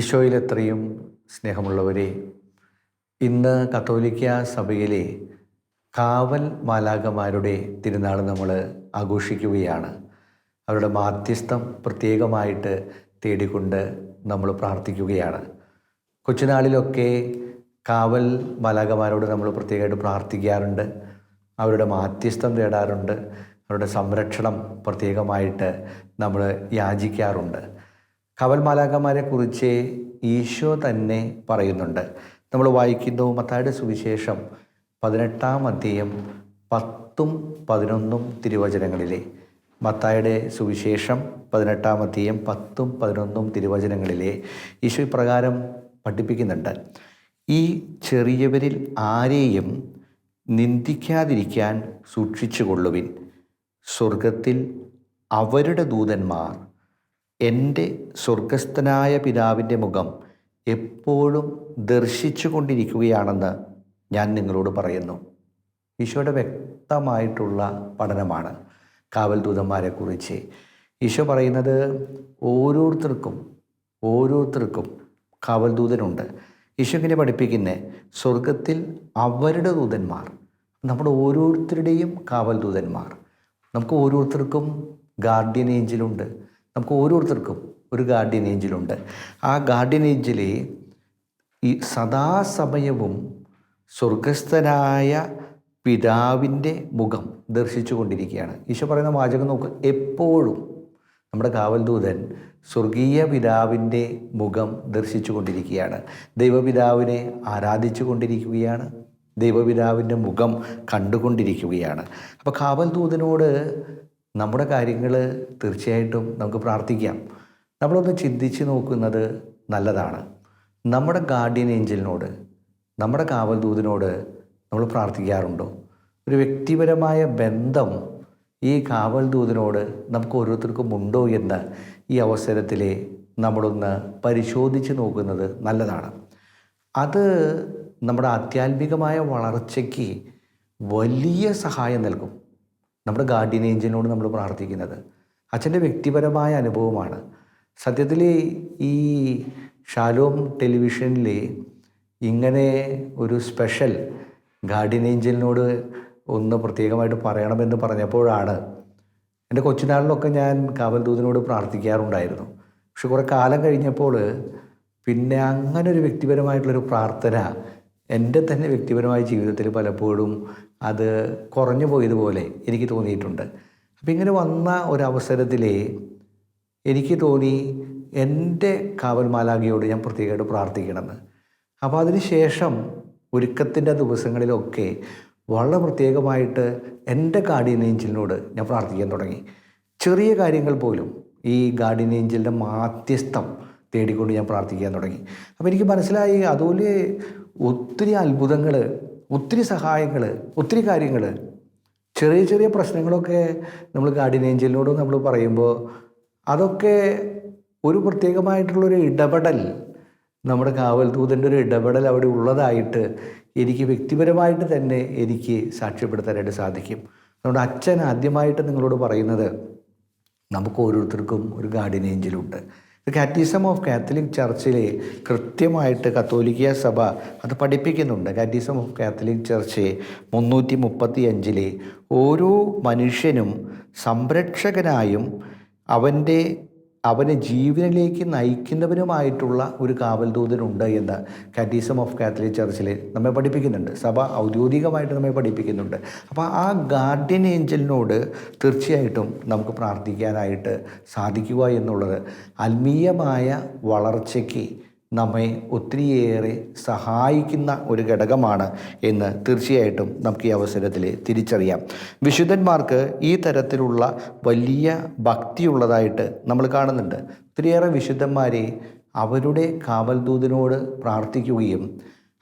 ഈശോയിൽ എത്രയും സ്നേഹമുള്ളവരെ, ഇന്ന് കത്തോലിക്ക സഭയിലെ കാവൽ മാലാഖമാരുടെ തിരുനാൾ നമ്മൾ ആഘോഷിക്കുകയാണ്. അവരുടെ മാധ്യസ്ഥം പ്രത്യേകമായിട്ട് തേടിക്കൊണ്ട് നമ്മൾ പ്രാർത്ഥിക്കുകയാണ്. കൊച്ചുനാളിലൊക്കെ കാവൽ മാലാഖമാരോട് നമ്മൾ പ്രത്യേകമായിട്ട് പ്രാർത്ഥിക്കാറുണ്ട്, അവരുടെ മാധ്യസ്ഥം തേടാറുണ്ട്, അവരുടെ സംരക്ഷണം പ്രത്യേകമായിട്ട് നമ്മൾ യാചിക്കാറുണ്ട്. കാവൽ മാലാഖമാരെ കുറിച്ച് ഈശോ തന്നെ പറയുന്നുണ്ട്. നമ്മൾ വായിക്കുന്നു മത്തായിയുടെ സുവിശേഷം 18-ാം അധ്യായം 10-11 തിരുവചനങ്ങളിലെ മത്തായിയുടെ സുവിശേഷം 18-ാം അധ്യായം 10-11 തിരുവചനങ്ങളിലെ ഈശോ ഇപ്രകാരം പഠിപ്പിക്കുന്നുണ്ട്. ഈ ചെറിയവരിൽ ആരെയും നിന്ദിക്കാതിരിക്കാൻ സൂക്ഷിച്ചു കൊള്ളുവിൻ. സ്വർഗത്തിൽ അവരുടെ ദൂതന്മാർ എൻ്റെ സ്വർഗസ്ഥനായ പിതാവിൻ്റെ മുഖം എപ്പോഴും ദർശിച്ചു കൊണ്ടിരിക്കുകയാണെന്ന് ഞാൻ നിങ്ങളോട് പറയുന്നു. ഈശോയുടെ വ്യക്തമായിട്ടുള്ള പഠനമാണ് കാവൽ ദൂതന്മാരെക്കുറിച്ച്. ഈശോ പറയുന്നത് ഓരോരുത്തർക്കും കാവൽ ദൂതനുണ്ട്. ഈശോ ഇങ്ങനെ പഠിപ്പിക്കുന്നത് സ്വർഗത്തിൽ അവരുടെ ദൂതന്മാർ, നമ്മുടെ ഓരോരുത്തരുടെയും കാവൽ ദൂതന്മാർ. നമുക്ക് ഓരോരുത്തർക്കും ഗാർഡിയൻ ഏഞ്ചലുണ്ട്. നമുക്ക് ഓരോരുത്തർക്കും ഒരു ഗാർഡിയൻ ഏഞ്ചലുണ്ട്. ആ ഗാർഡിയൻ ഏഞ്ചൽ ഈ സദാസമയവും സ്വർഗസ്ഥനായ പിതാവിൻ്റെ മുഖം ദർശിച്ചു കൊണ്ടിരിക്കുകയാണ്. ഈശോ പറയുന്ന വാചകം നോക്ക്, എപ്പോഴും നമ്മുടെ കാവൽ ദൂതൻ സ്വർഗീയ പിതാവിൻ്റെ മുഖം ദർശിച്ചു കൊണ്ടിരിക്കുകയാണ്. ദൈവപിതാവിനെ ആരാധിച്ചു കൊണ്ടിരിക്കുകയാണ്, ദൈവപിതാവിൻ്റെ മുഖം കണ്ടുകൊണ്ടിരിക്കുകയാണ്. അപ്പോൾ കാവൽ ദൂതനോട് നമ്മുടെ കാര്യങ്ങൾ തീർച്ചയായിട്ടും നമുക്ക് പ്രാർത്ഥിക്കാം. നമ്മളൊന്ന് ചിന്തിച്ച് നോക്കുന്നത് നല്ലതാണ്. നമ്മുടെ ഗാർഡിയൻ ഏഞ്ചലിനോട്, നമ്മുടെ കാവൽ ദൂതനോട് നമ്മൾ പ്രാർത്ഥിക്കാറുണ്ടോ? ഒരു വ്യക്തിപരമായ ബന്ധം ഈ കാവൽ ദൂതനോട് നമുക്ക് ഓരോരുത്തർക്കും ഉണ്ടോ എന്ന് ഈ അവസരത്തിൽ നമ്മളൊന്ന് പരിശോധിച്ച് നോക്കുന്നത് നല്ലതാണ്. അത് നമ്മുടെ ആധ്യാത്മികമായ വളർച്ചയ്ക്ക് വലിയ സഹായം നൽകും. നമ്മുടെ ഗാർഡിയൻ ഏഞ്ചലിനോട് നമ്മൾ പ്രാർത്ഥിക്കുന്നത് അച്ഛൻ്റെ വ്യക്തിപരമായ അനുഭവമാണ്. സത്യത്തിൽ ഈ ഷാലോം ടെലിവിഷനിൽ ഇങ്ങനെ ഒരു സ്പെഷ്യൽ ഗാർഡിയൻ ഏഞ്ചലിനോട് ഒന്ന് പ്രത്യേകമായിട്ട് പറയണമെന്ന് പറഞ്ഞപ്പോഴാണ് എൻ്റെ കൊച്ചുനാളിലൊക്കെ ഞാൻ കാവൽ ദൂതനോട് പ്രാർത്ഥിക്കാറുണ്ടായിരുന്നു. പക്ഷെ കുറേ കാലം കഴിഞ്ഞപ്പോൾ പിന്നെ അങ്ങനെ ഒരു വ്യക്തിപരമായിട്ടുള്ളൊരു പ്രാർത്ഥന എൻ്റെ തന്നെ വ്യക്തിപരമായ ജീവിതത്തിൽ പലപ്പോഴും അത് കുറഞ്ഞു പോയതുപോലെ എനിക്ക് തോന്നിയിട്ടുണ്ട്. അപ്പം ഇങ്ങനെ വന്ന ഒരവസരത്തിൽ എനിക്ക് തോന്നി എൻ്റെ കാവൽ മാലാഖയോട് ഞാൻ പ്രത്യേകമായിട്ട് പ്രാർത്ഥിക്കണമെന്ന്. അപ്പോൾ അതിന് ശേഷം ഒരുക്കത്തിൻ്റെ ദിവസങ്ങളിലൊക്കെ വളരെ പ്രത്യേകമായിട്ട് എൻ്റെ ഗാർഡിയൻ ഏഞ്ചലിനോട് ഞാൻ പ്രാർത്ഥിക്കാൻ തുടങ്ങി. ചെറിയ കാര്യങ്ങൾ പോലും ഈ ഗാർഡിയൻ ഏഞ്ചലിൻ്റെ മാധ്യസ്ഥം തേടിക്കൊണ്ട് ഞാൻ പ്രാർത്ഥിക്കാൻ തുടങ്ങി. അപ്പോൾ എനിക്ക് മനസ്സിലായി, അതുപോലെ ഒത്തിരി അത്ഭുതങ്ങൾ, ഒത്തിരി സഹായങ്ങൾ, ഒത്തിരി കാര്യങ്ങൾ, ചെറിയ ചെറിയ പ്രശ്നങ്ങളൊക്കെ നമ്മൾ ഗാർഡിയൻ ഏഞ്ചലിനോട് നമ്മൾ പറയുമ്പോൾ അതൊക്കെ ഒരു പ്രത്യേകമായിട്ടുള്ളൊരു ഇടപെടൽ, നമ്മുടെ കാവൽ ദൂതൻ്റെ ഒരു ഇടപെടൽ അവിടെ ഉള്ളതായിട്ട് എനിക്ക് വ്യക്തിപരമായിട്ട് തന്നെ എനിക്ക് സാക്ഷ്യപ്പെടുത്താനായിട്ട് സാധിക്കും. അതുകൊണ്ട് അച്ഛൻ ആദ്യമായിട്ട് നിങ്ങളോട് പറയുന്നത് നമുക്ക് ഓരോരുത്തർക്കും ഒരു ഗാർഡിയൻ ഏഞ്ചലുണ്ട്. കാറ്റീസം ഓഫ് കാത്തലിക് ചർച്ചിലെ കൃത്യമായിട്ട് കത്തോലിക്ക സഭ അത് പഠിപ്പിക്കുന്നുണ്ട്. കാറ്റീസം ഓഫ് കാത്തലിക് ചർച്ച് 335 ഓരോ മനുഷ്യനും സംരക്ഷകനായും അവനെ ജീവനിലേക്ക് നയിക്കുന്നവനുമായിട്ടുള്ള ഒരു കാവൽ ദൂതനുണ്ട് എന്ന് കാറ്റീസം ഓഫ് കാത്തലിക് ചർച്ചിൽ നമ്മെ പഠിപ്പിക്കുന്നുണ്ട്. സഭ ഔദ്യോഗികമായിട്ട് നമ്മെ പഠിപ്പിക്കുന്നുണ്ട്. അപ്പോൾ ആ ഗാർഡിയൻ ഏഞ്ചലിനോട് തീർച്ചയായിട്ടും നമുക്ക് പ്രാർത്ഥിക്കാനായിട്ട് സാധിക്കുക എന്നുള്ളത് ആത്മീയമായ വളർച്ചയ്ക്ക് നമ്മെ ഒത്തിരിയേറെ സഹായിക്കുന്ന ഒരു ഘടകമാണ് എന്ന് തീർച്ചയായിട്ടും നമുക്ക് ഈ അവസരത്തിൽ തിരിച്ചറിയാം. വിശുദ്ധന്മാർക്ക് ഈ തരത്തിലുള്ള വലിയ ഭക്തിയുള്ളതായിട്ട് നമ്മൾ കാണുന്നുണ്ട്. ഒത്തിരിയേറെ വിശുദ്ധന്മാരെ അവരുടെ കാവൽ ദൂതനോട് പ്രാർത്ഥിക്കുകയും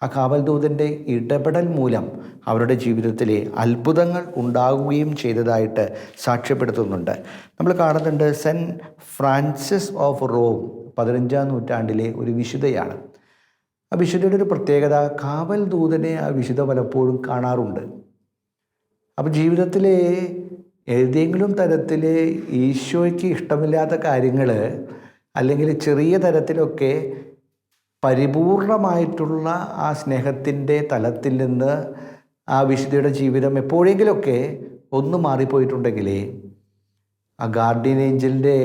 ആ കാവൽ ദൂതൻ്റെ ഇടപെടൽ മൂലം അവരുടെ ജീവിതത്തിലെ അത്ഭുതങ്ങൾ ഉണ്ടാകുകയും ചെയ്തതായിട്ട് സാക്ഷ്യപ്പെടുത്തുന്നുണ്ട്. നമ്മൾ കാണുന്നുണ്ട് സെൻറ്റ് ഫ്രാൻസിസ് ഓഫ് റോം 15-ാം നൂറ്റാണ്ടിലെ ഒരു വിശുദ്ധയാണ്. ആ വിശുദ്ധയുടെ ഒരു പ്രത്യേകത, കാവൽ ദൂതനെ ആ വിശുദ്ധ പലപ്പോഴും കാണാറുണ്ട്. അപ്പോൾ ജീവിതത്തിലെ ഏതെങ്കിലും തരത്തിൽ ഈശോയ്ക്ക് ഇഷ്ടമില്ലാത്ത കാര്യങ്ങൾ അല്ലെങ്കിൽ ചെറിയ തരത്തിലൊക്കെ പരിപൂർണമായിട്ടുള്ള ആ സ്നേഹത്തിൻ്റെ തലത്തിൽ നിന്ന് ആ വിശുദ്ധിയുടെ ജീവിതം എപ്പോഴെങ്കിലുമൊക്കെ ഒന്ന് മാറിപ്പോയിട്ടുണ്ടെങ്കിലേ ആ ഗാർഡിയൻ ഏഞ്ചലിൻ്റെ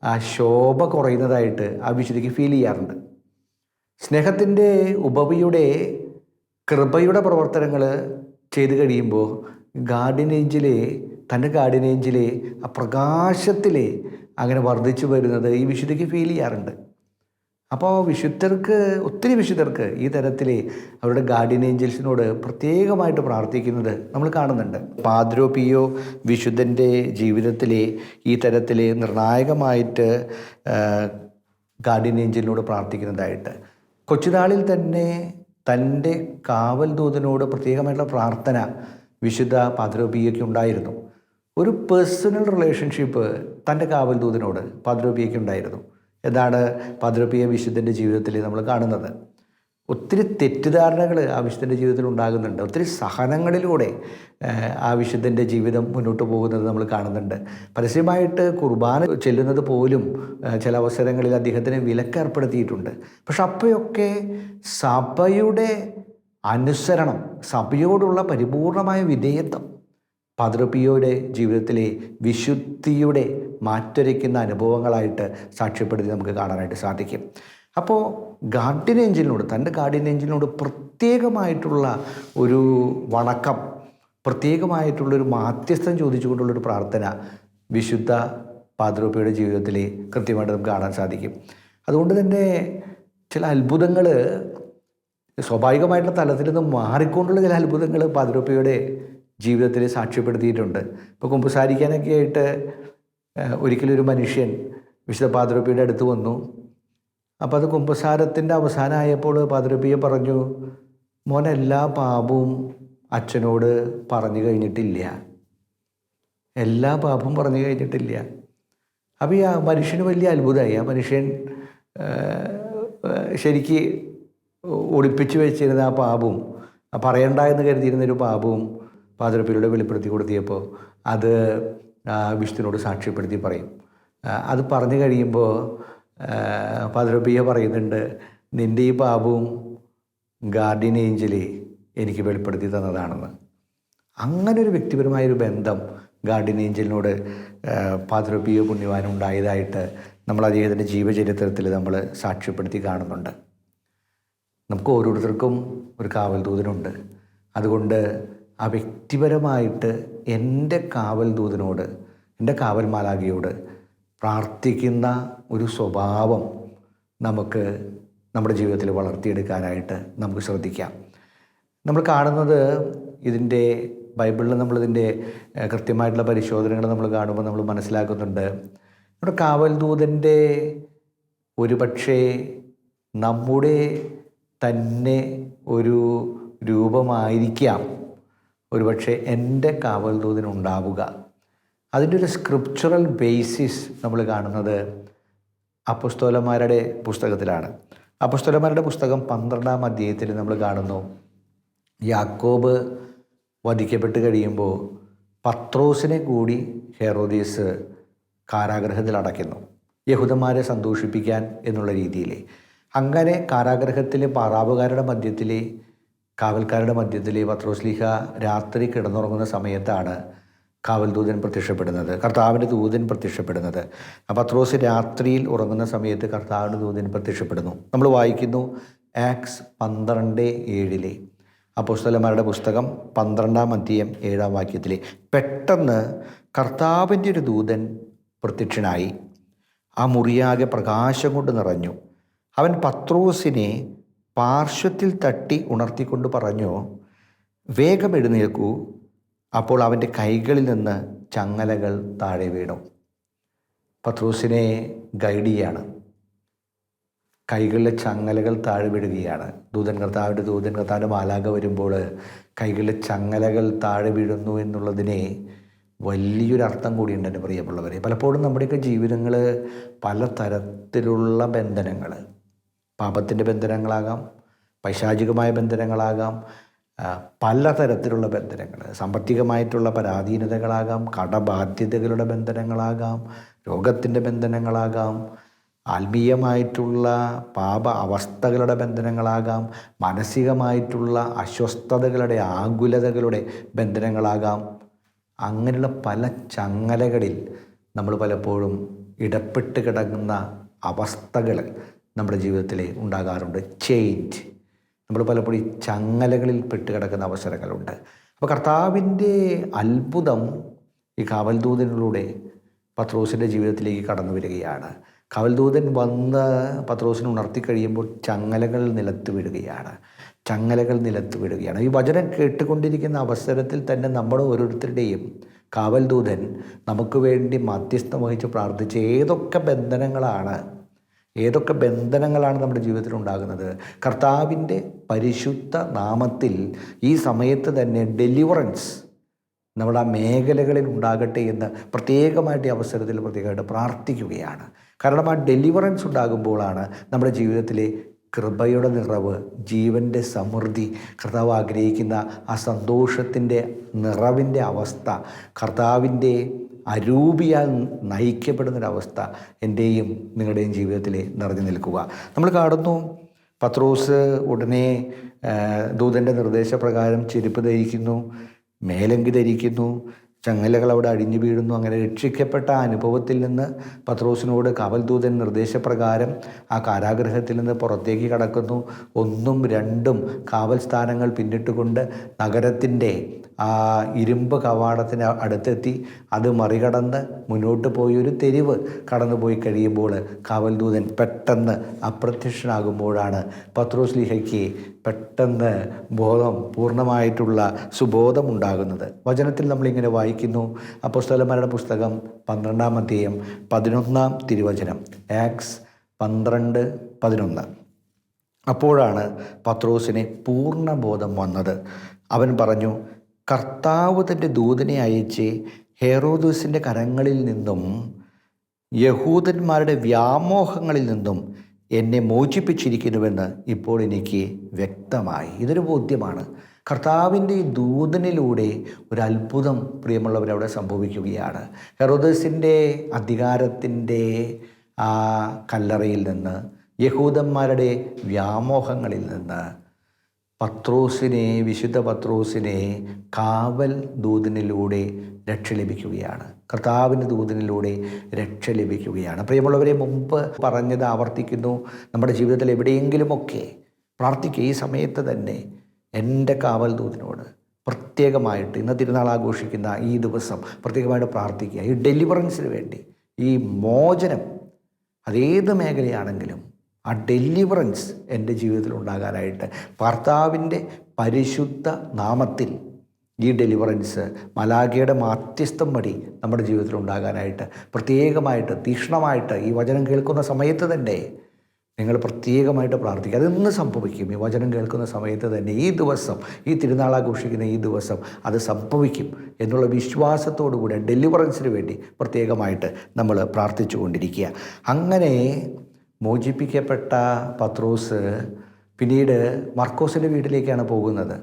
ആ ശോഭ കുറയുന്നതായിട്ട് ആ വിശുദ്ധിക്ക് ഫീൽ ചെയ്യാറുണ്ട്. സ്നേഹത്തിൻ്റെ ഉപവിയുടെ കൃപയുടെ പ്രവർത്തനങ്ങൾ ചെയ്ത് കഴിയുമ്പോൾ തൻ്റെ ഗാർഡിയൻ ഏഞ്ചിലെ ആ പ്രകാശത്തിൽ അങ്ങനെ വർദ്ധിച്ചു വരുന്നത് ഈ വിശുദ്ധിക്ക് ഫീൽ ചെയ്യാറുണ്ട്. അപ്പോൾ ഒത്തിരി വിശുദ്ധർക്ക് ഈ തരത്തിൽ അവരുടെ ഗാർഡിയൻ ഏഞ്ചൽസിനോട് പ്രത്യേകമായിട്ട് പ്രാർത്ഥിക്കുന്നത് നമ്മൾ കാണുന്നുണ്ട്. പാദ്രോ പിയോ വിശുദ്ധൻ്റെ ജീവിതത്തിൽ ഈ തരത്തിൽ നിർണായകമായിട്ട് ഗാർഡിയൻ ഏഞ്ചലിനോട് പ്രാർത്ഥിക്കുന്നതായിട്ട്, കൊച്ചുനാളിൽ തന്നെ തൻ്റെ കാവൽ ദൂതനോട് പ്രത്യേകമായിട്ടുള്ള പ്രാർത്ഥന വിശുദ്ധ പാദ്രോ പിയോയ്ക്ക് ഉണ്ടായിരുന്നു. ഒരു പേഴ്സണൽ റിലേഷൻഷിപ്പ് തൻ്റെ കാവൽ ദൂതനോട് പാദ്രോ പിയോയ്ക്ക് ഉണ്ടായിരുന്നു. എന്താണ് പാദ്രോ പിയോ വിശുദ്ധൻ്റെ ജീവിതത്തിൽ നമ്മൾ കാണുന്നത്? ഒത്തിരി തെറ്റിദ്ധാരണകൾ ആ വിശുദ്ധൻ്റെ ജീവിതത്തിൽ ഉണ്ടാകുന്നുണ്ട്. ഒത്തിരി സഹനങ്ങളിലൂടെ ആ വിശുദ്ധൻ്റെ ജീവിതം മുന്നോട്ട് പോകുന്നത് നമ്മൾ കാണുന്നുണ്ട്. പരസ്യമായിട്ട് കുർബാന ചെല്ലുന്നത് പോലും ചില അവസരങ്ങളിൽ അദ്ദേഹത്തിന് വിലക്കേർപ്പെടുത്തിയിട്ടുണ്ട്. പക്ഷെ അപ്പോഴൊക്കെ സഭയുടെ അനുസരണം, സഭയോടുള്ള പരിപൂർണമായ വിധേയത്വം പാദ്രോ പിയോയുടെ ജീവിതത്തിലെ വിശുദ്ധിയുടെ മാറ്റൊരയ്ക്കുന്ന അനുഭവങ്ങളായിട്ട് സാക്ഷ്യപ്പെടുത്തി നമുക്ക് കാണാനായിട്ട് സാധിക്കും. അപ്പോൾ തൻ്റെ ഗാർഡിയൻ ഏഞ്ചലിനോട് പ്രത്യേകമായിട്ടുള്ള ഒരു വണക്കം, പ്രത്യേകമായിട്ടുള്ളൊരു മാധ്യസ്ഥം ചോദിച്ചുകൊണ്ടുള്ളൊരു പ്രാർത്ഥന വിശുദ്ധ പാദ്രോ പിയോയുടെ ജീവിതത്തിൽ കൃത്യമായിട്ട് നമുക്ക് കാണാൻ സാധിക്കും. അതുകൊണ്ട് തന്നെ ചില അത്ഭുതങ്ങൾ സ്വാഭാവികമായിട്ടുള്ള തലത്തിൽ നിന്ന് മാറിക്കൊണ്ടുള്ള ചില അത്ഭുതങ്ങൾ പാദ്രോ പിയോയുടെ ജീവിതത്തിൽ സാക്ഷ്യപ്പെടുത്തിയിട്ടുണ്ട്. ഇപ്പോൾ കുമ്പസാരിക്കാനൊക്കെ ആയിട്ട് ഒരിക്കലും ഒരു മനുഷ്യൻ വിശുദ്ധ പാദ്രോ പിയോയുടെ അടുത്ത് വന്നു. അപ്പോൾ അത് കുമ്പസാരത്തിൻ്റെ അവസാനമായപ്പോൾ പാദ്രോ പിയോ പറഞ്ഞു, മോൻ എല്ലാ പാപവും അച്ഛനോട് പറഞ്ഞു കഴിഞ്ഞിട്ടില്ല, എല്ലാ പാപവും പറഞ്ഞു കഴിഞ്ഞിട്ടില്ല. അപ്പോൾ ഈ മനുഷ്യന് വലിയ അത്ഭുതമായി. ആ മനുഷ്യൻ ശരിക്ക് ഒളിപ്പിച്ച് വെച്ചിരുന്ന ആ പാപവും, പറയണ്ട എന്ന് കരുതിയിരുന്നൊരു പാപവും പാദ്രോ പിയോയുടെ വെളിപ്പെടുത്തി കൊടുത്തിയപ്പോൾ അത് വിശുദ്ധനോട് സാക്ഷ്യപ്പെടുത്തി പറയും. അത് പറഞ്ഞു കഴിയുമ്പോൾ പാദ്രോ പിയോ പറയുന്നുണ്ട്, നിൻ്റെ ഈ പാപവും ഗാർഡിയൻ ഏഞ്ചൽ എനിക്ക് വെളിപ്പെടുത്തി തന്നതാണെന്ന്. അങ്ങനെ ഒരു വ്യക്തിപരമായൊരു ബന്ധം ഗാർഡിയൻ ഏഞ്ചലിനോട് പാദ്രോ പിയോ പുണ്യവാനുണ്ടായതായിട്ട് നമ്മൾ അദ്ദേഹത്തിൻ്റെ ജീവചരിത്രത്തിൽ നമ്മൾ സാക്ഷ്യപ്പെടുത്തി കാണുന്നുണ്ട്. നമുക്ക് ഓരോരുത്തർക്കും ഒരു കാവൽ ദൂതനുണ്ട്. അതുകൊണ്ട് ആ വ്യക്തിപരമായിട്ട് എൻ്റെ കാവൽ ദൂതനോട്, എൻ്റെ കാവൽ മാലാഖയോട് പ്രാർത്ഥിക്കുന്ന ഒരു സ്വഭാവം നമുക്ക് നമ്മുടെ ജീവിതത്തിൽ വളർത്തിയെടുക്കാനായിട്ട് നമുക്ക് ശ്രദ്ധിക്കാം. നമ്മൾ കാണുന്നത് ഇതിൻ്റെ ബൈബിളിൽ നമ്മളിതിൻ്റെ കൃത്യമായിട്ടുള്ള പരിശോധനകൾ നമ്മൾ കാണുമ്പോൾ നമ്മൾ മനസ്സിലാക്കുന്നുണ്ട്, നമ്മുടെ കാവൽ ദൂതൻ്റെ ഒരുപക്ഷേ നമ്മുടെ തന്നെ ഒരു രൂപമായിരിക്കാം ഒരുപക്ഷെ എൻ്റെ കാവൽ ദൂതനുണ്ടാവുക. അതിൻ്റെ ഒരു സ്ക്രിപ്ചറൽ ബേസിസ് നമ്മൾ കാണുന്നത് അപ്പോസ്തലന്മാരുടെ പുസ്തകത്തിലാണ്. അപ്പോസ്തലന്മാരുടെ പുസ്തകം 12-ാം അധ്യായത്തിൽ നമ്മൾ കാണുന്നു, യാക്കോബ് വധിക്കപ്പെട്ട് കഴിയുമ്പോൾ പത്രോസിനെ കൂടി ഹെറോദീസ് കാരാഗൃഹത്തിൽ അടയ്ക്കുന്നു, യഹൂദന്മാരെ സന്തോഷിപ്പിക്കാൻ എന്നുള്ള രീതിയിൽ. അങ്ങനെ കാരാഗൃഹത്തിലെ പാറാവുകാരുടെ മധ്യത്തിൽ, കാവൽക്കാരുടെ മധ്യത്തിൽ പത്രോസ്ലീഹ രാത്രി കിടന്നുറങ്ങുന്ന സമയത്താണ് കാവൽദൂതൻ പ്രത്യക്ഷപ്പെടുന്നത്, കർത്താവിൻ്റെ ദൂതൻ പ്രത്യക്ഷപ്പെടുന്നത്. പത്രോസ് രാത്രിയിൽ ഉറങ്ങുന്ന സമയത്ത് കർത്താവിൻ്റെ ദൂതൻ പ്രത്യക്ഷപ്പെടുന്നു. നമ്മൾ വായിക്കുന്നു ആക്സ് 12:7 അപ്പോസ്തലന്മാരുടെ പുസ്തകം 12-ാം അധ്യായം 7-ാം വാക്യത്തിൽ, പെട്ടെന്ന് കർത്താവിൻ്റെ ഒരു ദൂതൻ പ്രത്യക്ഷനായി, ആ മുറിയാകെ പ്രകാശം കൊണ്ട് നിറഞ്ഞു. അവൻ പത്രോസിനെ പാർശ്വത്തിൽ തട്ടി ഉണർത്തിക്കൊണ്ട് പറഞ്ഞു, വേഗം എഴുന്നേൽക്കൂ. അപ്പോൾ അവൻ്റെ കൈകളിൽ നിന്ന് ചങ്ങലകൾ താഴെ വീണു. പത്രോസിനെ ഗൈഡ് ചെയ്യാണ്, കൈകളിലെ ചങ്ങലകൾ താഴെ വീഴുകയാണ്. കർത്താവിൻ്റെ മാലാഖ വരുമ്പോൾ കൈകളിലെ ചങ്ങലകൾ താഴെ വീഴുന്നു എന്നുള്ളതിനെ വലിയൊരർത്ഥം കൂടിയുണ്ട് എൻ്റെ പ്രിയമുള്ളവരെ. പലപ്പോഴും നമ്മുടെയൊക്കെ ജീവിതങ്ങൾ പലതരത്തിലുള്ള ബന്ധനങ്ങൾ, പാപത്തിൻ്റെ ബന്ധനങ്ങളാകാം, പൈശാചികമായ ബന്ധനങ്ങളാകാം, പലതരത്തിലുള്ള ബന്ധനങ്ങൾ, സാമ്പത്തികമായിട്ടുള്ള പരാധീനതകളാകാം, കടബാധ്യതകളുടെ ബന്ധനങ്ങളാകാം, രോഗത്തിൻ്റെ ബന്ധനങ്ങളാകാം, ആത്മീയമായിട്ടുള്ള പാപ അവസ്ഥകളുടെ ബന്ധനങ്ങളാകാം, മാനസികമായിട്ടുള്ള അസ്വസ്ഥതകളുടെ ആകുലതകളുടെ ബന്ധനങ്ങളാകാം. അങ്ങനെയുള്ള പല ചങ്ങലകളിൽ നമ്മൾ പലപ്പോഴും ഇടപെട്ട് കിടക്കുന്ന അവസ്ഥകൾ നമ്മുടെ ജീവിതത്തിൽ ഉണ്ടാകാറുണ്ട്. ചേഞ്ച്, നമ്മൾ പലപ്പോഴും ഈ ചങ്ങലകളിൽ പെട്ട് കിടക്കുന്ന അവസരങ്ങളുണ്ട്. അപ്പോൾ കർത്താവിൻ്റെ അത്ഭുതം ഈ കാവൽദൂതനിലൂടെ പത്രോസിൻ്റെ ജീവിതത്തിലേക്ക് കടന്നു വരികയാണ്. കാവൽദൂതൻ വന്ന് പത്രോസിനെ ഉണർത്തി കഴിയുമ്പോൾ ചങ്ങലകൾ നിലത്ത് വീഴുകയാണ്. ഈ വചനം കേട്ടുകൊണ്ടിരിക്കുന്ന അവസരത്തിൽ തന്നെ നമ്മുടെ ഓരോരുത്തരുടെയും കാവൽദൂതൻ നമുക്ക് വേണ്ടി മധ്യസ്ഥം വഹിച്ച് പ്രാർത്ഥിച്ച് ഏതൊക്കെ ബന്ധനങ്ങളാണ് നമ്മുടെ ജീവിതത്തിൽ ഉണ്ടാകുന്നത്, കർത്താവിൻ്റെ പരിശുദ്ധ നാമത്തിൽ ഈ സമയത്ത് തന്നെ ഡെലിവറൻസ് നമ്മുടെ ആ മേഖലകളിൽ ഉണ്ടാകട്ടെ എന്ന് പ്രത്യേകമായിട്ട് ഈ അവസരത്തിൽ പ്രത്യേകമായിട്ട് പ്രാർത്ഥിക്കുകയാണ്. കാരണം ആ ഡെലിവറൻസ് ഉണ്ടാകുമ്പോഴാണ് നമ്മുടെ ജീവിതത്തിലെ കൃപയുടെ നിറവ്, ജീവൻ്റെ സമൃദ്ധി, കർത്താവ് ആഗ്രഹിക്കുന്ന ആ സന്തോഷത്തിൻ്റെ നിറവിൻ്റെ അവസ്ഥ, കർത്താവിൻ്റെ അരൂപിയാൽ നയിക്കപ്പെടുന്നൊരവസ്ഥ എൻ്റെയും നിങ്ങളുടെയും ജീവിതത്തിൽ നിറഞ്ഞു നിൽക്കുക. നമ്മൾ കാണുന്നു, പത്രോസ് ഉടനെ ദൂതൻ്റെ നിർദ്ദേശപ്രകാരം ചെരുപ്പ് ധരിക്കുന്നു, മേലങ്കി ധരിക്കുന്നു, ചങ്ങലകൾ അവിടെ അഴിഞ്ഞു വീഴുന്നു. അങ്ങനെ രക്ഷിക്കപ്പെട്ട ആ അനുഭവത്തിൽ നിന്ന് പത്രോസിനോട് കാവൽദൂതൻ നിർദ്ദേശപ്രകാരം ആ കാരാഗൃഹത്തിൽ നിന്ന് പുറത്തേക്ക് കടക്കുന്നു. 1ഉം 2ഉം കാവൽ സ്ഥാനങ്ങൾ പിന്നിട്ടുകൊണ്ട് നഗരത്തിൻ്റെ ആ ഇരുമ്പ് കവാടത്തിന് അടുത്തെത്തി അത് മറികടന്ന് മുന്നോട്ട് പോയൊരു തെരുവ് കടന്നുപോയി കഴിയുമ്പോൾ കാവൽദൂതൻ പെട്ടെന്ന് അപ്രത്യക്ഷനാകുമ്പോഴാണ് പത്രോസ് ലീഹയ്ക്ക് പെട്ടെന്ന് പൂർണ്ണമായിട്ടുള്ള സുബോധം ഉണ്ടാകുന്നത്. വചനത്തിൽ നമ്മളിങ്ങനെ വായിക്കുന്നു. അപ്പോസ്തലന്മാരുടെ പുസ്തകം 12-ാം അധ്യായം 11-ാം തിരുവചനം, ആക്സ് 12:11. അപ്പോഴാണ് പത്രോസിന് പൂർണ്ണബോധം വന്നത്. അവൻ പറഞ്ഞു, കർത്താവ് തൻ്റെ ദൂതനെ അയച്ച് ഹെറോദോസിൻ്റെ കരങ്ങളിൽ നിന്നും യഹൂദന്മാരുടെ വ്യാമോഹങ്ങളിൽ നിന്നും എന്നെ മോചിപ്പിച്ചിരിക്കുന്നുവെന്ന് ഇപ്പോൾ എനിക്ക് വ്യക്തമായി. ഇതൊരു ബോധ്യമാണ്. കർത്താവിൻ്റെ ഈ ദൂതനിലൂടെ ഒരു അത്ഭുതം പ്രിയമുള്ളവരവിടെ സംഭവിക്കുകയാണ്. ഹെറോദസിൻ്റെ അധികാരത്തിൻ്റെ ആ കല്ലറയിൽ നിന്ന്, യഹൂദന്മാരുടെ വ്യാമോഹങ്ങളിൽ നിന്ന് വിശുദ്ധ പത്രോസിനെ കാവൽ ദൂതനിലൂടെ രക്ഷ ലഭിക്കുകയാണ്. കർത്താവിൻ്റെ ദൂതനിലൂടെ രക്ഷ ലഭിക്കുകയാണ്. പ്രിയമുള്ളവരെ, മുമ്പ് പറഞ്ഞത് ആവർത്തിക്കുന്നു. നമ്മുടെ ജീവിതത്തിൽ എവിടെയെങ്കിലുമൊക്കെ പ്രാർത്ഥിക്കുക. ഈ സമയത്ത് തന്നെ എൻ്റെ കാവൽ ദൂതനോട് പ്രത്യേകമായിട്ട്, ഇന്ന് തിരുനാൾ ആഘോഷിക്കുന്ന ഈ ദിവസം പ്രത്യേകമായിട്ട് പ്രാർത്ഥിക്കുക. ഈ ഡെലിവറൻസിന് വേണ്ടി, ഈ മോചനം, അതേത് മേഖലയാണെങ്കിലും ആ ഡെലിവറൻസ് എൻ്റെ ജീവിതത്തിൽ ഉണ്ടാകാനായിട്ട് കർത്താവിൻ്റെ പരിശുദ്ധ നാമത്തിൽ ഈ ഡെലിവറൻസ് മലാഖയുടെ മാധ്യസ്ഥം വഴി നമ്മുടെ ജീവിതത്തിൽ ഉണ്ടാകാനായിട്ട് പ്രത്യേകമായിട്ട് തീക്ഷ്ണമായിട്ട് ഈ വചനം കേൾക്കുന്ന സമയത്ത് തന്നെ നിങ്ങൾ പ്രത്യേകമായിട്ട് പ്രാർത്ഥിക്കുക. അതെന്ന് സംഭവിക്കും. ഈ വചനം കേൾക്കുന്ന സമയത്ത് തന്നെ ഈ ദിവസം, ഈ തിരുനാളാഘോഷിക്കുന്ന ഈ ദിവസം അത് സംഭവിക്കും എന്നുള്ള വിശ്വാസത്തോടു കൂടി ഡെലിവറൻസിന് വേണ്ടി പ്രത്യേകമായിട്ട് നമ്മൾ പ്രാർത്ഥിച്ചു കൊണ്ടിരിക്കുക. അങ്ങനെ മോചിപ്പിക്കപ്പെട്ട പത്രോസ് പിന്നീട് മർക്കോസിൻ്റെ വീട്ടിലേക്കാണ് പോകുന്നത്.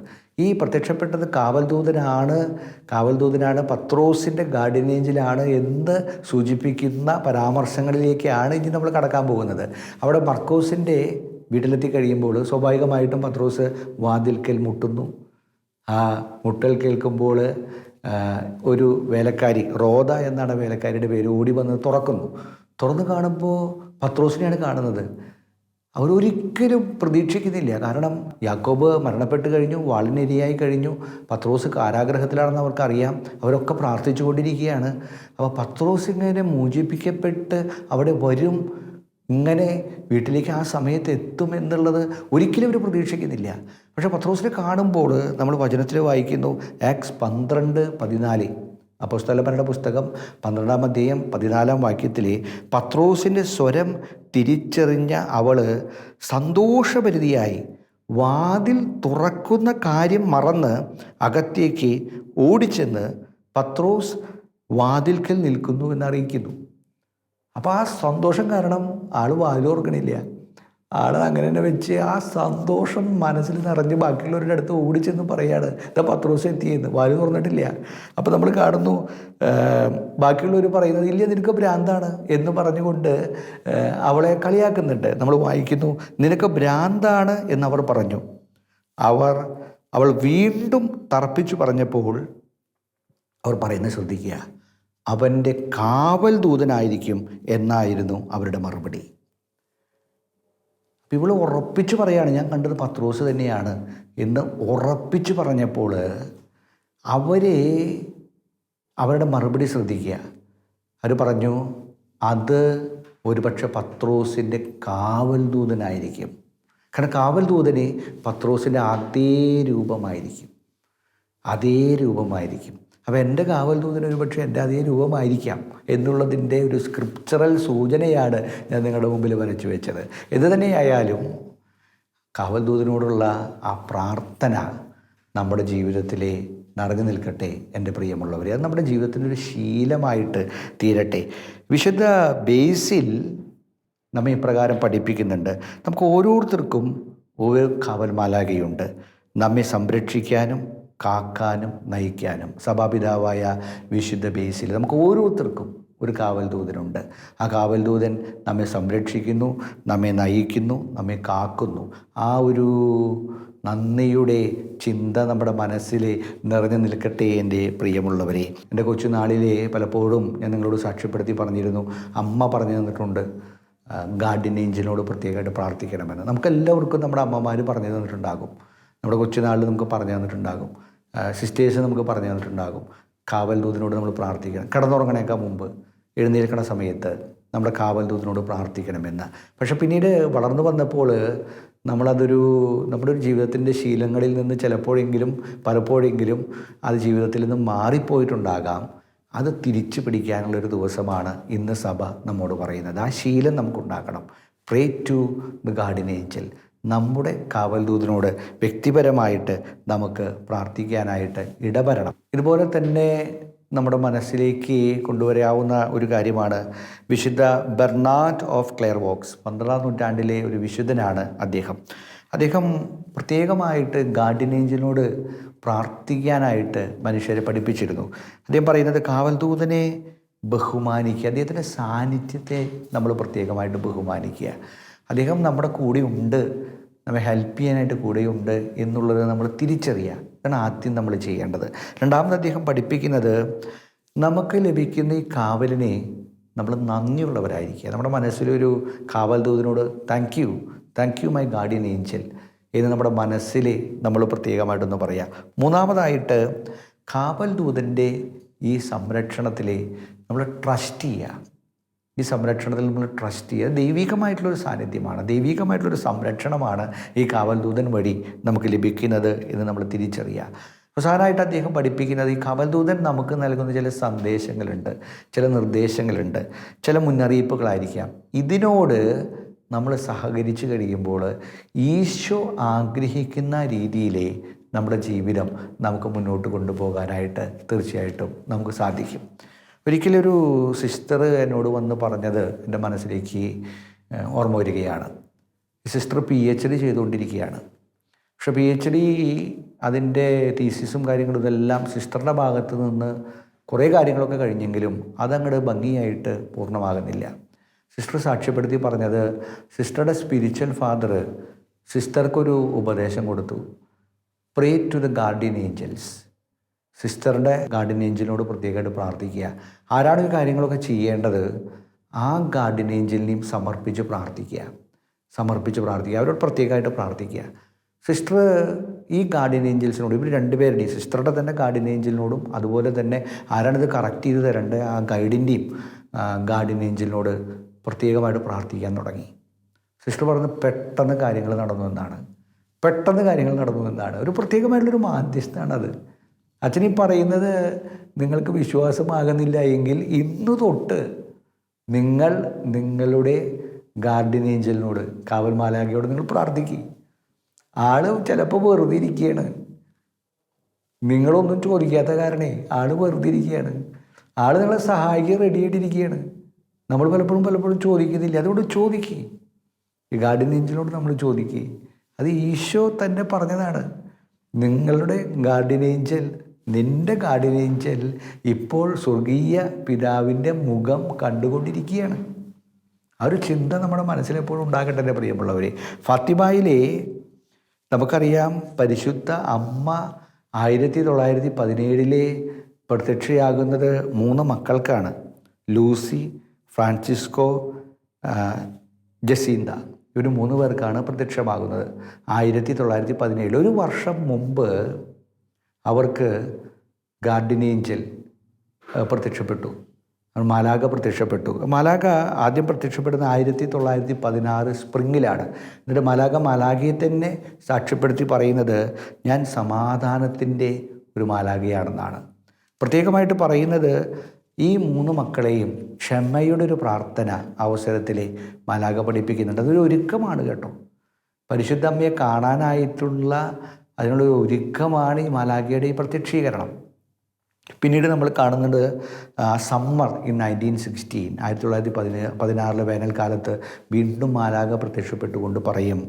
ഈ പ്രത്യക്ഷപ്പെട്ടത് കാവൽദൂതനാണ്, പത്രോസിൻ്റെ ഗാർഡിയൻ ഏഞ്ചലാണ് എന്ന് സൂചിപ്പിക്കുന്ന പരാമർശങ്ങളിലേക്കാണ് ഇനി നമ്മൾ കടക്കാൻ പോകുന്നത്. അവിടെ മർക്കോസിൻ്റെ വീട്ടിലെത്തി കഴിയുമ്പോൾ സ്വാഭാവികമായിട്ടും പത്രോസ് വാതിൽക്കൽ മുട്ടുന്നു. ആ മുട്ടൽ കേൾക്കുമ്പോൾ ഒരു വേലക്കാരി, റോദ എന്നാണ് വേലക്കാരിയുടെ പേര്, ഓടി വന്ന് തുറന്നു കാണുമ്പോൾ പത്രോസിനെയാണ് കാണുന്നത്. അവരൊരിക്കലും പ്രതീക്ഷിക്കുന്നില്ല. കാരണം യാക്കോബ് മരണപ്പെട്ട് കഴിഞ്ഞു, വാളിനിരയായി കഴിഞ്ഞു, പത്രോസ് കാരാഗ്രഹത്തിലാണെന്ന് അവർക്കറിയാം. അവരൊക്കെ പ്രാർത്ഥിച്ചു കൊണ്ടിരിക്കുകയാണ്. അപ്പോൾ പത്രോസ് ഇങ്ങനെ മോചിപ്പിക്കപ്പെട്ട് അവിടെ വരും, ഇങ്ങനെ വീട്ടിലേക്ക് ആ സമയത്ത് എത്തും എന്നുള്ളത് ഒരിക്കലും അവർ പ്രതീക്ഷിക്കുന്നില്ല. പക്ഷേ പത്രോസിനെ കാണുമ്പോൾ നമ്മൾ വചനത്തിൽ വായിക്കുന്നു, ആക്സ് 12:14, അപ്പോസ്തലന്മാരുടെ പുസ്തകം 12-ാം അധ്യായം 14-ാം വാക്യത്തിൽ, പത്രോസിൻ്റെ സ്വരം തിരിച്ചറിഞ്ഞ അവൾ സന്തോഷഭരിതയായി വാതിൽ തുറക്കുന്ന കാര്യം മറന്ന് അകത്തേക്ക് ഓടിച്ചെന്ന് പത്രോസ് വാതിൽക്കൽ നിൽക്കുന്നു എന്നറിയിക്കുന്നു. അപ്പോൾ ആ സന്തോഷം കാരണം ആൾ വാതിൽ തുറക്കണില്ല. ആൾ അങ്ങനെ തന്നെ വെച്ച് ആ സന്തോഷം മനസ്സിൽ നിറഞ്ഞ് ബാക്കിയുള്ളവരുടെ അടുത്ത് ഓടിച്ചെന്ന് പറയാണ്, ഇതാ പത്രോസ് എത്തിയെന്ന്, വാല് തുറന്നിട്ടില്ല. അപ്പോൾ നമ്മൾ കാണുന്നു ബാക്കിയുള്ളവർ പറയുന്നത് ഇല്ല നിനക്ക് ഭ്രാന്താണ് എന്ന് പറഞ്ഞുകൊണ്ട് അവളെ കളിയാക്കുന്നുണ്ട്. നമ്മൾ വായിക്കുന്നു, നിനക്ക് ഭ്രാന്താണ് എന്നവർ പറഞ്ഞു. അവൾ വീണ്ടും തർപ്പിച്ചു പറഞ്ഞപ്പോൾ അവർ പറയുന്നത് ശ്രദ്ധിക്കുക, അവൻ്റെ കാവൽ ദൂതനായിരിക്കും എന്നായിരുന്നു അവരുടെ മറുപടി. അപ്പോൾ ഇവൾ ഉറപ്പിച്ചു പറയാണ്, ഞാൻ കണ്ടത് പത്രോസ് തന്നെയാണ് എന്ന് ഉറപ്പിച്ചു പറഞ്ഞപ്പോൾ അവരുടെ മറുപടി ശ്രദ്ധിക്കുക. അവർ പറഞ്ഞു, അത് ഒരുപക്ഷെ പത്രോസിൻ്റെ കാവൽ ദൂതനായിരിക്കും. കാരണം കാവൽ ദൂതന് പത്രോസിൻ്റെ അതേ രൂപമായിരിക്കും. അപ്പോൾ എൻ്റെ കാവൽ ദൂതന് ഒരുപക്ഷെ എൻ്റെ അതേ രൂപമായിരിക്കാം എന്നുള്ളതിൻ്റെ ഒരു സ്ക്രിപ്ചറൽ സൂചനയാണ് ഞാൻ നിങ്ങളുടെ മുമ്പിൽ വരച്ചു വെച്ചത്. എന്ത് തന്നെയായാലും കാവൽ ദൂതനോടുള്ള ആ പ്രാർത്ഥന നമ്മുടെ ജീവിതത്തിൽ നിറഞ്ഞു നിൽക്കട്ടെ എൻ്റെ പ്രിയമുള്ളവരെ. അത് നമ്മുടെ ജീവിതത്തിൻ്റെ ഒരു ശീലമായിട്ട് തീരട്ടെ. വിശുദ്ധ ബേസിൽ നമ്മെ ഇപ്രകാരം പഠിപ്പിക്കുന്നുണ്ട്, നമുക്ക് ഓരോരുത്തർക്കും ഒരു കാവൽ മാലാഖയുണ്ട്, നമ്മെ സംരക്ഷിക്കാനും കാക്കാനും നയിക്കാനും. സഭാപിതാവായ വിശുദ്ധ ബേസിൽ നമുക്ക് ഓരോരുത്തർക്കും ഒരു കാവൽ ദൂതനുണ്ട്. ആ കാവൽ ദൂതൻ നമ്മെ സംരക്ഷിക്കുന്നു, നമ്മെ നയിക്കുന്നു, നമ്മെ കാക്കുന്നു. ആ ഒരു നന്ദിയുടെ ചിന്ത നമ്മുടെ മനസ്സിൽ നിറഞ്ഞു നിൽക്കട്ടെ എൻ്റെ പ്രിയമുള്ളവരെ. എൻ്റെ കൊച്ചുനാളിലെ പലപ്പോഴും ഞാൻ നിങ്ങളോട് സാക്ഷ്യപ്പെടുത്തി പറഞ്ഞിരുന്നു, അമ്മ പറഞ്ഞു തന്നിട്ടുണ്ട് ഗാർഡിയൻ ഏഞ്ചലിനോട് പ്രത്യേകമായിട്ട് പ്രാർത്ഥിക്കണമെന്ന്. നമുക്കെല്ലാവർക്കും നമ്മുടെ അമ്മമാർ പറഞ്ഞു തന്നിട്ടുണ്ടാകും, നമ്മുടെ കൊച്ചുനാളിൽ നമുക്ക് പറഞ്ഞു തന്നിട്ടുണ്ടാകും, സിസ്റ്റേഴ്സ് നമുക്ക് പറഞ്ഞു തന്നിട്ടുണ്ടാകും, കാവൽ ദൂതനോട് നമ്മൾ പ്രാർത്ഥിക്കണം. കിടന്നുറങ്ങണേക്കാൾ മുമ്പ് എഴുന്നേൽക്കണ സമയത്ത് നമ്മുടെ കാവൽ ദൂതനോട് പ്രാർത്ഥിക്കണമെന്ന്. പക്ഷെ പിന്നീട് വളർന്നു വന്നപ്പോൾ നമ്മുടെ ഒരു ജീവിതത്തിൻ്റെ ശീലങ്ങളിൽ നിന്ന് പലപ്പോഴെങ്കിലും അത് ജീവിതത്തിൽ നിന്ന് മാറിപ്പോയിട്ടുണ്ടാകാം. അത് തിരിച്ചു പിടിക്കാനുള്ളൊരു ദിവസമാണ് ഇന്ന് സഭ നമ്മോട് പറയുന്നത്. ആ ശീലം നമുക്കുണ്ടാക്കണം. Pray to the guardian angel. നമ്മുടെ കാവൽ ദൂതനോട് വ്യക്തിപരമായിട്ട് നമുക്ക് പ്രാർത്ഥിക്കാനായിട്ട് ഇടവരണം. ഇതുപോലെ തന്നെ നമ്മുടെ മനസ്സിലേക്ക് കൊണ്ടുവരാവുന്ന ഒരു കാര്യമാണ് വിശുദ്ധ ബെർണാർഡ് ഓഫ് ക്ലെയർവോക്സ്. 12ാം നൂറ്റാണ്ടിലെ ഒരു വിശുദ്ധനാണ് അദ്ദേഹം പ്രത്യേകമായിട്ട് ഗാർഡിയൻ ഏഞ്ചലിനോട് പ്രാർത്ഥിക്കാനായിട്ട് മനുഷ്യരെ പഠിപ്പിച്ചിരുന്നു. അദ്ദേഹം പറയുന്നത് കാവൽ ദൂതനെ ബഹുമാനിക്കുക, അദ്ദേഹത്തിൻ്റെ സാന്നിധ്യത്തെ നമ്മൾ പ്രത്യേകമായിട്ട് ബഹുമാനിക്കുക. അദ്ദേഹം നമ്മുടെ കൂടെ ഉണ്ട്, നമ്മെ ഹെൽപ്പ് ചെയ്യാനായിട്ട് കൂടെയുണ്ട് എന്നുള്ളത് നമ്മൾ തിരിച്ചറിയുക. ഇതാണ് ആദ്യം നമ്മൾ ചെയ്യേണ്ടത്. രണ്ടാമത് അദ്ദേഹം പഠിപ്പിക്കുന്നത്, നമുക്ക് ലഭിക്കുന്ന ഈ കാവലിനെ നമ്മൾ നന്ദിയുള്ളവരായിരിക്കുക. നമ്മുടെ മനസ്സിലൊരു കാവൽ ദൂതനോട് thank you my guardian angel എന്ന് നമ്മുടെ മനസ്സിൽ നമ്മൾ പ്രത്യേകമായിട്ടൊന്ന് പറയാം. മൂന്നാമതായിട്ട് കാവൽ ദൂതൻ്റെ ഈ സംരക്ഷണത്തിൽ നമ്മൾ ട്രസ്റ്റ് ചെയ്യുക. ഈ സംരക്ഷണത്തിൽ നമ്മൾ ട്രസ്റ്റ് ചെയ്യുക. ദൈവികമായിട്ടുള്ളൊരു സാന്നിധ്യമാണ്, ദൈവികമായിട്ടുള്ളൊരു സംരക്ഷണമാണ് ഈ കാവൽ ദൂതൻ വഴി നമുക്ക് ലഭിക്കുന്നത് എന്ന് നമ്മൾ തിരിച്ചറിയുക. അവസാനമായിട്ട് അദ്ദേഹം പഠിപ്പിക്കുന്നത്, ഈ കാവൽ ദൂതൻ നമുക്ക് നൽകുന്ന ചില സന്ദേശങ്ങളുണ്ട്, ചില നിർദ്ദേശങ്ങളുണ്ട്, ചില മുന്നറിയിപ്പുകളായിരിക്കാം. ഇതിനോട് നമ്മൾ സഹകരിച്ച് കഴിയുമ്പോൾ ഈശോ ആഗ്രഹിക്കുന്ന രീതിയിൽ നമ്മുടെ ജീവിതം നമുക്ക് മുന്നോട്ട് കൊണ്ടുപോകാനായിട്ട് തീർച്ചയായിട്ടും നമുക്ക് സാധിക്കും. ഒരിക്കലൊരു സിസ്റ്റർ എന്നോട് വന്ന് പറഞ്ഞത് എൻ്റെ മനസ്സിലേക്ക് ഓർമ്മ വരികയാണ്. സിസ്റ്റർ PhD ചെയ്തുകൊണ്ടിരിക്കുകയാണ്. പക്ഷെ PhD അതിൻ്റെ തീസിസും കാര്യങ്ങളും ഇതെല്ലാം സിസ്റ്ററുടെ ഭാഗത്ത് നിന്ന് കുറേ കാര്യങ്ങളൊക്കെ കഴിഞ്ഞെങ്കിലും അതങ്ങോട്ട് ഭംഗിയായിട്ട് പൂർണ്ണമാകുന്നില്ല. സിസ്റ്റർ സാക്ഷ്യപ്പെടുത്തി പറഞ്ഞത്, സിസ്റ്ററുടെ സ്പിരിച്വൽ ഫാദർ സിസ്റ്റർക്കൊരു ഉപദേശം കൊടുത്തു, pray to the guardian angels. സിസ്റ്ററുടെ ഗാർഡിയൻ ഏഞ്ചലിനോട് പ്രത്യേകമായിട്ട് പ്രാർത്ഥിക്കുക. ആരാണ് ഈ കാര്യങ്ങളൊക്കെ ചെയ്യേണ്ടത്? ആ ഗാർഡിയൻ ഏഞ്ചലിനെയും സമർപ്പിച്ച് പ്രാർത്ഥിക്കുക. അവരോട് പ്രത്യേകമായിട്ട് പ്രാർത്ഥിക്കുക. സിസ്റ്റർ ഈ ഗാർഡിയൻ ഏഞ്ചൽസിനോട്, ഇവർ രണ്ടുപേരുടെയും, സിസ്റ്ററുടെ തന്നെ ഗാർഡിയൻ ഏഞ്ചലിനോടും അതുപോലെ തന്നെ ആരാണിത് കറക്റ്റ് ചെയ്ത് തരേണ്ടത് ആ ഗൈഡിൻ്റെയും ഗാർഡിയൻ ഏഞ്ചലിനോട് പ്രത്യേകമായിട്ട് പ്രാർത്ഥിക്കാൻ തുടങ്ങി. സിസ്റ്റർ പറഞ്ഞ് പെട്ടെന്ന് കാര്യങ്ങൾ നടന്നു എന്നാണ്. ഒരു പ്രത്യേകമായിട്ടുള്ളൊരു മാധ്യസ്ഥമാണത്. അച്ഛനീ പറയുന്നത് നിങ്ങൾക്ക് വിശ്വാസമാകുന്നില്ല എങ്കിൽ ഇന്നു തൊട്ട് നിങ്ങൾ നിങ്ങളുടെ ഗാർഡിയൻ ഏഞ്ചലിനോട്, കാവൽ മാലാഖയോട് നിങ്ങൾ പ്രാർത്ഥിക്കുക. ആള് ചിലപ്പോൾ വെറുതെ ഇരിക്കുകയാണ്, നിങ്ങളൊന്നും ചോദിക്കാത്ത കാരണേ ആള് വെറുതെ ഇരിക്കുകയാണ്. ആള് നിങ്ങളെ സഹായിക്കാൻ റെഡി ആയിട്ടിരിക്കുകയാണ്. നമ്മൾ പലപ്പോഴും ചോദിക്കുന്നില്ല. അതുകൊണ്ട് ചോദിക്കുക. ഈ ഗാർഡിയൻ ഏഞ്ചലിനോട് നമ്മൾ ചോദിക്കുക. അത് ഈശോ തന്നെ പറഞ്ഞതാണ്. നിങ്ങളുടെ ഗാർഡിയൻ ഏഞ്ചൽ, നിൻ്റെ ഗാർഡിയൻ ഏഞ്ചൽ ഇപ്പോൾ സ്വർഗീയ പിതാവിൻ്റെ മുഖം കണ്ടുകൊണ്ടിരിക്കുകയാണ്. ആ ഒരു ചിന്ത നമ്മുടെ മനസ്സിലെപ്പോഴും ഉണ്ടാകട്ടെ എൻ്റെ പ്രിയമുള്ളവരെ. ഫാത്തിമയിലെ നമുക്കറിയാം, പരിശുദ്ധ അമ്മ 1917 പ്രത്യക്ഷയാകുന്നത് 3 മക്കൾക്കാണ്. Lucy, Francisco, Jacinta. ഇവർ 3 പേർക്കാണ് പ്രത്യക്ഷമാകുന്നത് 1917. ഒരു വർഷം മുമ്പ് അവർക്ക് ഗാർഡിയൻ ഏഞ്ചൽ പ്രത്യക്ഷപ്പെട്ടു, മാലാഖ പ്രത്യക്ഷപ്പെട്ടു. മാലാഖ ആദ്യം പ്രത്യക്ഷപ്പെടുന്ന 1916 സ്പ്രിങ്ങിലാണ്. എന്നിട്ട് മാലാഖയെ തന്നെ സാക്ഷ്യപ്പെടുത്തി പറയുന്നത് ഞാൻ സമാധാനത്തിൻ്റെ ഒരു മാലാഖയാണെന്നാണ്. പ്രത്യേകമായിട്ട് പറയുന്നത് ഈ 3 മക്കളെയും ക്ഷമയുടെ ഒരു പ്രാർത്ഥന അവസരത്തിൽ മാലാഖ പഠിപ്പിക്കുന്നുണ്ട്. അതൊരു ഒരുക്കമാണ് കേട്ടോ. പരിശുദ്ധ അമ്മയെ കാണാനായിട്ടുള്ള അതിനുള്ളൊരു ഒരുക്കമാണ് ഈ മാലാഖയുടെ ഈ പ്രത്യക്ഷീകരണം. പിന്നീട് നമ്മൾ കാണുന്നത് സമ്മർ ഇൻ 1916 വേനൽക്കാലത്ത് വീണ്ടും മാലാഖ പ്രത്യക്ഷപ്പെട്ടുകൊണ്ട് പറയും,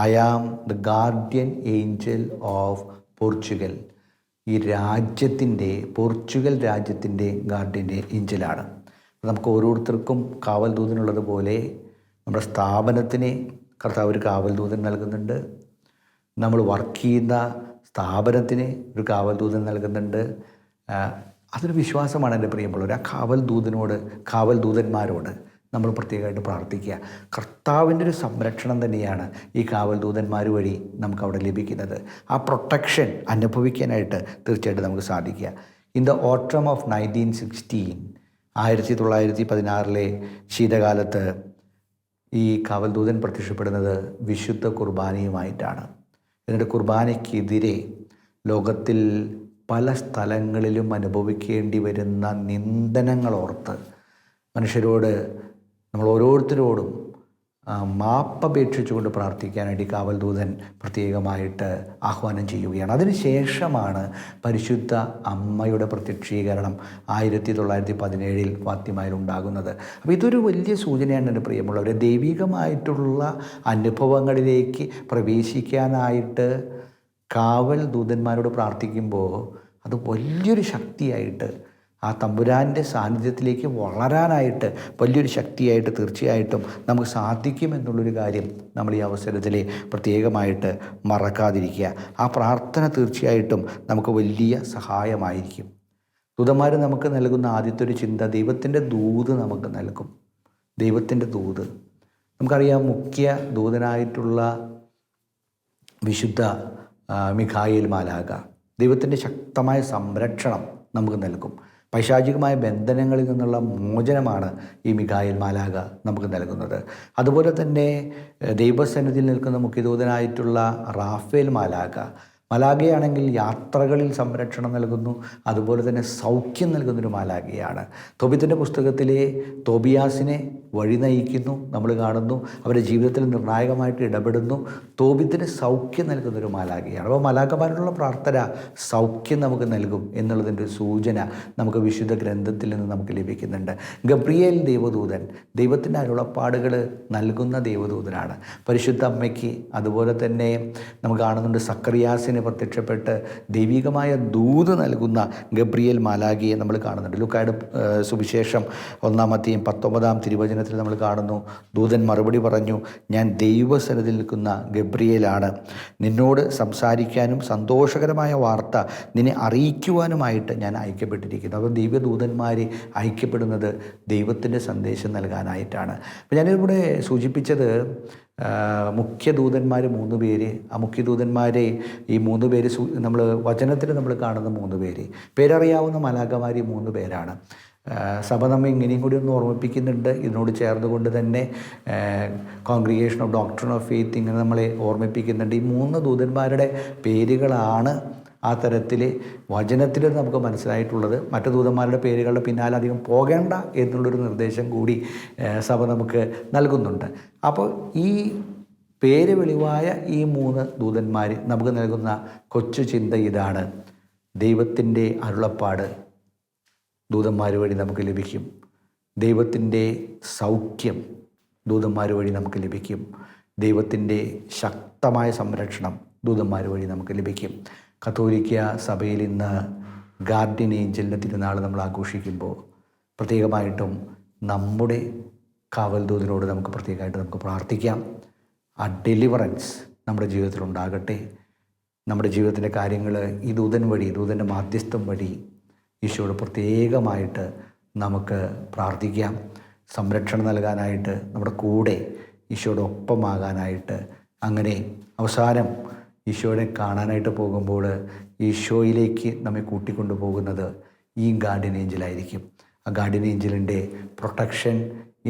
I am the guardian angel of Portugal. ഈ പോർച്ചുഗൽ രാജ്യത്തിൻ്റെ ഗാർഡിയൻ ഏഞ്ചലാണ്. നമുക്ക് ഓരോരുത്തർക്കും കാവൽ ദൂതനുള്ളതുപോലെ നമ്മുടെ സ്ഥാപനത്തിന് കർത്താവ് ഒരു കാവൽ ദൂതൻ നൽകുന്നുണ്ട്. നമ്മൾ വർക്ക് ചെയ്യുന്ന സ്ഥാപനത്തിന് ഒരു കാവൽ ദൂതൻ നൽകുന്നുണ്ട്. അതൊരു വിശ്വാസമാണ് എൻ്റെ പ്രിയമുള്ളവർ. ആ കാവൽ ദൂതന്മാരോട് നമ്മൾ പ്രത്യേകമായിട്ട് പ്രാർത്ഥിക്കുക. കർത്താവിൻ്റെ ഒരു സംരക്ഷണം തന്നെയാണ് ഈ കാവൽ ദൂതന്മാർ വഴി നമുക്ക് അവിടെ ലഭിക്കുന്നത്. ആ പ്രൊട്ടക്ഷൻ അനുഭവിക്കാനായിട്ട് തീർച്ചയായിട്ടും നമുക്ക് സാധിക്കുക. ഇൻ ദ ഓട്ടം ഓഫ് 1916 ശീതകാലത്ത് ഈ കാവൽ ദൂതൻ പ്രത്യക്ഷപ്പെടുന്നത് വിശുദ്ധ കുർബാനയുമായിട്ടാണ്. എന്നിട്ട് കുർബാനയ്ക്കെതിരെ ലോകത്തിൽ പല സ്ഥലങ്ങളിലും അനുഭവിക്കേണ്ടി വരുന്ന നിന്ദനങ്ങളോർത്ത് മനുഷ്യരോട്, നമ്മൾ ഓരോരുത്തരോടും മാപ്പപേക്ഷിച്ചുകൊണ്ട് പ്രാർത്ഥിക്കാനായിട്ട് കാവൽ ദൂതൻ പ്രത്യേകമായിട്ട് ആഹ്വാനം ചെയ്യുകയാണ്. അതിനുശേഷമാണ് പരിശുദ്ധ അമ്മയുടെ പ്രത്യക്ഷീകരണം 1917 ഫാത്തിമയിൽ ഉണ്ടാകുന്നത്. അപ്പോൾ ഇതൊരു വലിയ സൂചനയാണ് എൻ്റെ പ്രിയമുള്ളവരെ. ദൈവികമായിട്ടുള്ള അനുഭവങ്ങളിലേക്ക് പ്രവേശിക്കാനായിട്ട് കാവൽ ദൂതന്മാരോട് പ്രാർത്ഥിക്കുമ്പോൾ അത് വലിയൊരു ശക്തിയായിട്ട്, ആ തമ്പുരാൻ്റെ സാന്നിധ്യത്തിലേക്ക് വളരാനായിട്ട് വലിയൊരു ശക്തിയായിട്ട് തീർച്ചയായിട്ടും നമുക്ക് സാധിക്കുമെന്നുള്ളൊരു കാര്യം നമ്മൾ ഈ അവസരത്തിൽ പ്രത്യേകമായിട്ട് മറക്കാതിരിക്കുക. ആ പ്രാർത്ഥന തീർച്ചയായിട്ടും നമുക്ക് വലിയ സഹായമായിരിക്കും. ദൂതന്മാർ നമുക്ക് നൽകുന്ന ആദ്യത്തെ ഒരു ചിന്ത, ദൈവത്തിൻ്റെ ദൂത് നമുക്ക് നൽകും. ദൈവത്തിൻ്റെ ദൂത് നമുക്കറിയാം. മുഖ്യ ദൂതനായിട്ടുള്ള വിശുദ്ധ മിഖായേൽ മാലാഖ ദൈവത്തിൻ്റെ ശക്തമായ സംരക്ഷണം നമുക്ക് നൽകും. പൈശാചികമായ ബന്ധനങ്ങളിൽ നിന്നുള്ള മോചനമാണ് ഈ മിഖായേൽ മാലാഖ നമുക്ക് നൽകുന്നത്. അതുപോലെ തന്നെ ദൈവസന്നിധിയിൽ നിൽക്കുന്ന മുഖ്യദൂതനായിട്ടുള്ള റാഫേൽ മാലാഖയാണെങ്കിൽ യാത്രകളിൽ സംരക്ഷണം നൽകുന്നു. അതുപോലെ തന്നെ സൗഖ്യം നൽകുന്നൊരു മാലാഖയാണ്. തോബിത്തിൻ്റെ പുസ്തകത്തിലെ തോബിയാസിനെ വഴി നയിക്കുന്നു, നമ്മൾ കാണുന്നു. അവരുടെ ജീവിതത്തിൽ നിർണായകമായിട്ട് ഇടപെടുന്നു. തോബിത്തിന് സൗഖ്യം നൽകുന്നൊരു മാലാഖയാണ്. അപ്പോൾ മാലാഖമാരോടുള്ള പ്രാർത്ഥന സൗഖ്യം നമുക്ക് നൽകും എന്നുള്ളതിൻ്റെ ഒരു സൂചന നമുക്ക് വിശുദ്ധ ഗ്രന്ഥത്തിൽ നിന്ന് നമുക്ക് ലഭിക്കുന്നുണ്ട്. ഗബ്രിയേൽ ദേവദൂതൻ ദൈവത്തിൻ്റെ അരുളപ്പാടുകൾ നൽകുന്ന ദേവദൂതനാണ്. പരിശുദ്ധ അമ്മയ്ക്ക് അതുപോലെ തന്നെ നമുക്ക് കാണുന്നുണ്ട് സക്കറിയാസിന് പ്രത്യക്ഷപ്പെട്ട് ദൈവികമായ ദൂത് നൽകുന്ന ഗബ്രിയേൽ മാലാഖയെ നമ്മൾ കാണുന്നുണ്ട്. ലൂക്കായുടെ സുവിശേഷം 1-19 തിരുവചനത്തിൽ നമ്മൾ കാണുന്നു, ദൂതൻ മറുപടി പറഞ്ഞു, ഞാൻ ദൈവസന്നിധിയിൽ നിൽക്കുന്ന ഗബ്രിയേലാണ്. നിന്നോട് സംസാരിക്കാനും സന്തോഷകരമായ വാർത്ത നിന്നെ അറിയിക്കുവാനുമായിട്ട് ഞാൻ അയക്കപ്പെട്ടിരിക്കുന്നു. അപ്പോൾ ദൈവദൂതന്മാർ അയക്കപ്പെടുന്നത് ദൈവത്തിൻ്റെ സന്ദേശം നൽകാനായിട്ടാണ്. അപ്പോൾ ഞാനിവിടെ സൂചിപ്പിച്ചത് മുഖ്യദൂതന്മാർ 3 പേര്. ആ മുഖ്യദൂതന്മാരെ ഈ 3 പേര് നമ്മൾ വചനത്തിൽ നമ്മൾ കാണുന്ന 3 പേര്, പേരറിയാവുന്ന മാലാഖമാർ 3 പേരാണ്. സഭ നമ്മെ ഇങ്ങനെയും കൂടി ഒന്ന് ഓർമ്മിപ്പിക്കുന്നുണ്ട്. ഇതിനോട് ചേർന്നുകൊണ്ട് തന്നെ congregation of doctrine of faith ഇങ്ങനെ നമ്മളെ ഓർമ്മിപ്പിക്കുന്നുണ്ട്. ഈ 3 ദൂതന്മാരുടെ പേരുകളാണ് ആ തരത്തിൽ വചനത്തിൽ നമുക്ക് മനസ്സിലായിട്ടുള്ളത്. മറ്റു ദൂതന്മാരുടെ പേരുകളുടെ പിന്നാലെ അധികം പോകേണ്ട എന്നുള്ളൊരു നിർദ്ദേശം കൂടി സഭ നമുക്ക് നൽകുന്നുണ്ട്. അപ്പോൾ ഈ പേര് വെളിവായ ഈ 3 ദൂതന്മാർ നമുക്ക് നൽകുന്ന കൊച്ചു ചിന്ത ഇതാണ്: ദൈവത്തിൻ്റെ അരുളപ്പാട് ദൂതന്മാർ വഴി നമുക്ക് ലഭിക്കും. ദൈവത്തിൻ്റെ സൗഖ്യം ദൂതന്മാർ വഴി നമുക്ക് ലഭിക്കും. ദൈവത്തിൻ്റെ ശക്തമായ സംരക്ഷണം ദൂതന്മാർ വഴി നമുക്ക് ലഭിക്കും. കത്തോലിക്ക സഭയിൽ ഇന്ന് ഗാർഡിയൻ ഏഞ്ചലിൻ്റെ തിരുനാൾ നമ്മൾ ആഘോഷിക്കുമ്പോൾ പ്രത്യേകമായിട്ടും നമ്മുടെ കാവൽ ദൂതനോട് നമുക്ക് പ്രത്യേകമായിട്ട് നമുക്ക് പ്രാർത്ഥിക്കാം. ആ ഡെലിവറൻസ് നമ്മുടെ ജീവിതത്തിൽ ഉണ്ടാകട്ടെ. നമ്മുടെ ജീവിതത്തിൻ്റെ കാര്യങ്ങൾ ഈ ദൂതൻ വഴി, ദൂതൻ്റെ മാധ്യസ്ഥം വഴി ഈശോയോട് പ്രത്യേകമായിട്ട് നമുക്ക് പ്രാർത്ഥിക്കാം. സംരക്ഷണം നൽകാനായിട്ട്, നമ്മുടെ കൂടെ ഈശോയുടെ ഒപ്പമാകാനായിട്ട്. അങ്ങനെ അവസാനം ഈശോയെ കാണാനായിട്ട് പോകുമ്പോൾ ഈശോയിലേക്ക് നമ്മെ കൂട്ടിക്കൊണ്ടു പോകുന്നത് ഈ ഗാർഡിയൻ ഏഞ്ചലായിരിക്കും. ആ ഗാർഡിയൻ ഏഞ്ചലിൻ്റെ പ്രൊട്ടക്ഷൻ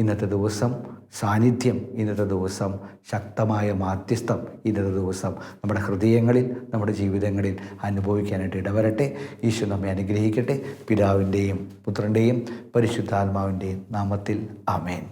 ഇന്നത്തെ ദിവസം, സാന്നിധ്യം ഇന്നത്തെ ദിവസം, ശക്തമായ മാധ്യസ്ഥം ഇന്നത്തെ ദിവസം നമ്മുടെ ഹൃദയങ്ങളിൽ, നമ്മുടെ ജീവിതങ്ങളിൽ അനുഭവിക്കാനായിട്ട് ഇടവരട്ടെ. ഈശോ നമ്മെ അനുഗ്രഹിക്കട്ടെ. പിതാവിൻ്റെയും പുത്രൻ്റെയും പരിശുദ്ധാത്മാവിൻ്റെയും നാമത്തിൽ ആമേൻ.